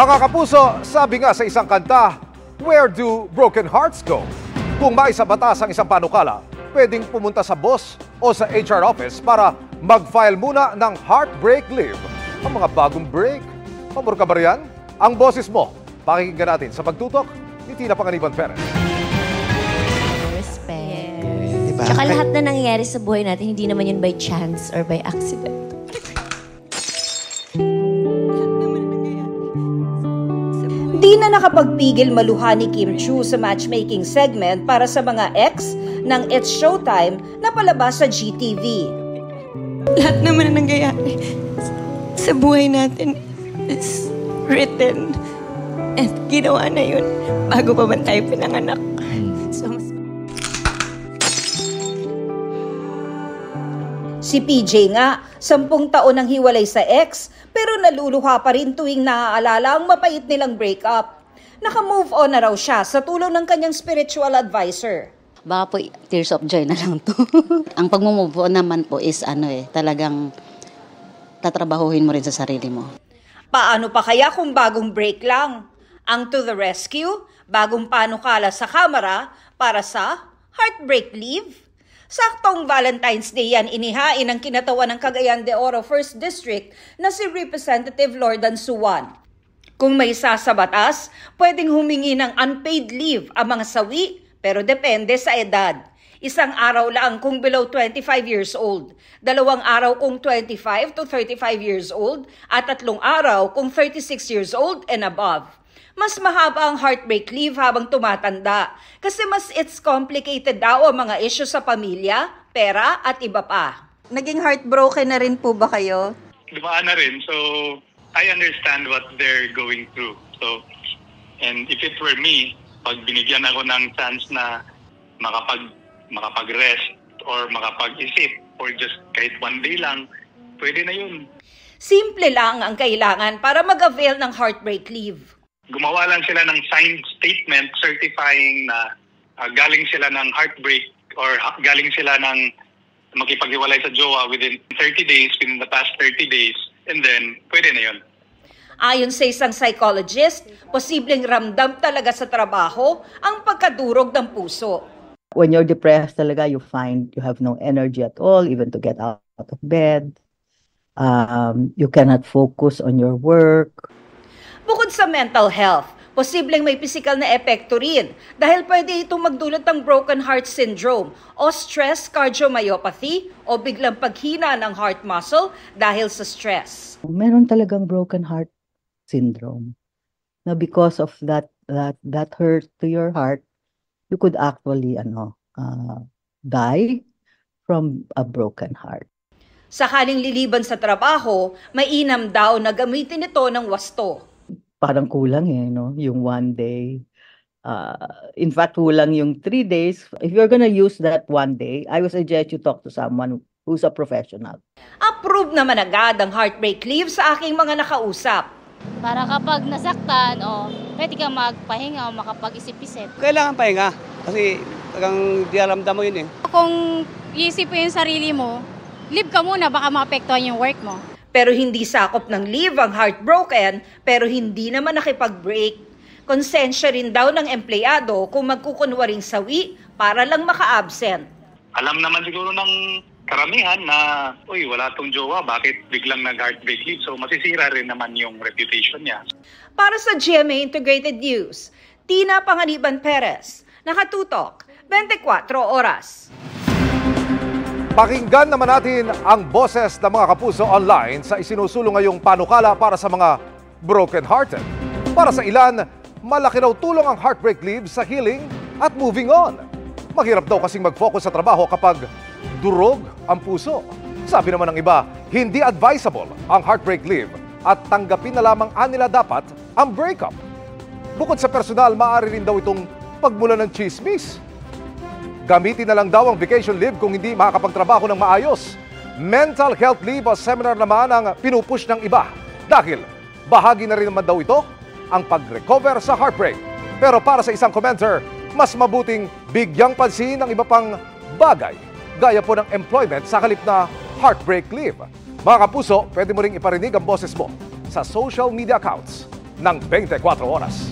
Mga kapuso, sabi nga sa isang kanta, where do broken hearts go? Kung maisabatas ang isang panukala, pwedeng pumunta sa boss o sa HR office para mag-file muna ng heartbreak leave. Ang mga bagong break. Pabor ka ba riyan? Ang boses mo. Pakikinggan natin sa pagtutok ni Tina Panganiban Perez. Respect. Diba? Tsaka lahat na nangyayari sa buhay natin, hindi naman yun by chance or by accident. Di na nakapagpigil maluha ni Kim Chiu sa matchmaking segment para sa mga ex ng It's Showtime na palabas sa GTV. Lahat naman na nangyayari sa buhay natin is written at ginawa na yun bago pa man tayo pinanganak. So, Si PJ nga, 10 taon ang hiwalay sa ex, pero naluluha pa rin tuwing naaalala ang mapait nilang breakup. Naka-move on na raw siya sa tulong ng kanyang spiritual advisor. Baka po tears of joy na lang to. Ang pag-move on naman po is talagang tatrabahuhin mo rin sa sarili mo. Paano pa kaya kung bagong break lang? Ang To the Rescue, bagong panukala sa kamera para sa heartbreak leave. Saktong Valentine's Day yan inihain ang kinatawan ng Cagayan de Oro 1st District na si Representative Lordan Suwan. Kung may isa sa batas, pwedeng humingi ng unpaid leave ang mga sawi pero depende sa edad. 1 araw lang kung below 25 years old, 2 araw kung 25 to 35 years old at 3 araw kung 36 years old and above. Mas mahaba ang heartbreak leave habang tumatanda kasi mas it's complicated daw ang mga issue sa pamilya, pera at iba pa. Naging heartbroken na rin po ba kayo? Dumaan na rin. So, I understand what they're going through. So, and if it were me, pag binigyan ako ng chance na makapag-rest or makapag-isip or just kahit one day lang, pwede na yun. Simple lang ang kailangan para mag-avail ng heartbreak leave. Gumawa lang sila ng signed statement certifying na galing sila ng heartbreak or galing sila ng makipaghiwalay sa jowa within 30 days, within the past 30 days, and then pwede na yun. Ayon sa isang psychologist, posibleng ramdam talaga sa trabaho ang pagkadurog ng puso. When you're depressed talaga, you find you have no energy at all, even to get out of bed. You cannot focus on your work. Bukod sa mental health, posibleng may physical na epekto rin dahil pwede itong magdulot ng broken heart syndrome o stress cardiomyopathy o biglang paghina ng heart muscle dahil sa stress. Meron talagang broken heart syndrome na because of that hurt to your heart, you could actually die from a broken heart. Sakaling liliban sa trabaho, mainam daw na gamitin ito ng wasto. Parang kulang no? Yung 1 day. In fact, kulang yung 3 days. If you're gonna use that 1 day, I would suggest you talk to someone who's a professional. Approve naman agad ang heartbreak leave sa aking mga nakausap. Para kapag nasaktan, pwede kang magpahinga o makapag-isip-isip. Kailangan pahinga kasi talagang diaramdam mo yun eh. Kung iisipin yung sarili mo, leave ka muna, baka maapektuhan yung work mo. Pero hindi sakop ng leave ang heartbroken, pero hindi naman nakipag-break. Konsensya rin daw ng empleyado kung magkukunwaring sawi para lang maka-absent. Alam naman siguro ng karamihan na, wala tong jowa, bakit biglang nag-heartbreak leave? So, masisira rin naman yung reputation niya. Para sa GMA Integrated News, Tina Panganiban Perez, nakatutok, 24 oras. Pakinggan naman natin ang boses ng mga kapuso online sa isinusulong ngayong panukala para sa mga broken-hearted. Para sa ilan, malaki raw tulong ang heartbreak leave sa healing at moving on. Mahirap daw kasing mag-focus sa trabaho kapag durog ang puso. Sabi naman ng iba, hindi advisable ang heartbreak leave at tanggapin na lamang nila dapat ang breakup. Bukod sa personal, maaari rin daw itong pagmula ng chismis. Gamitin na lang daw ang vacation leave kung hindi makakapagtrabaho ng maayos. Mental health leave o seminar naman ang pinupush ng iba. Dahil bahagi na rin naman daw ito ang pag-recover sa heartbreak. Pero para sa isang commenter, mas mabuting bigyang pansin ang iba pang bagay. Gaya po ng employment sa halip na heartbreak leave. Mga kapuso, pwede mo ring iparinig ang boses mo sa social media accounts ng 24 oras.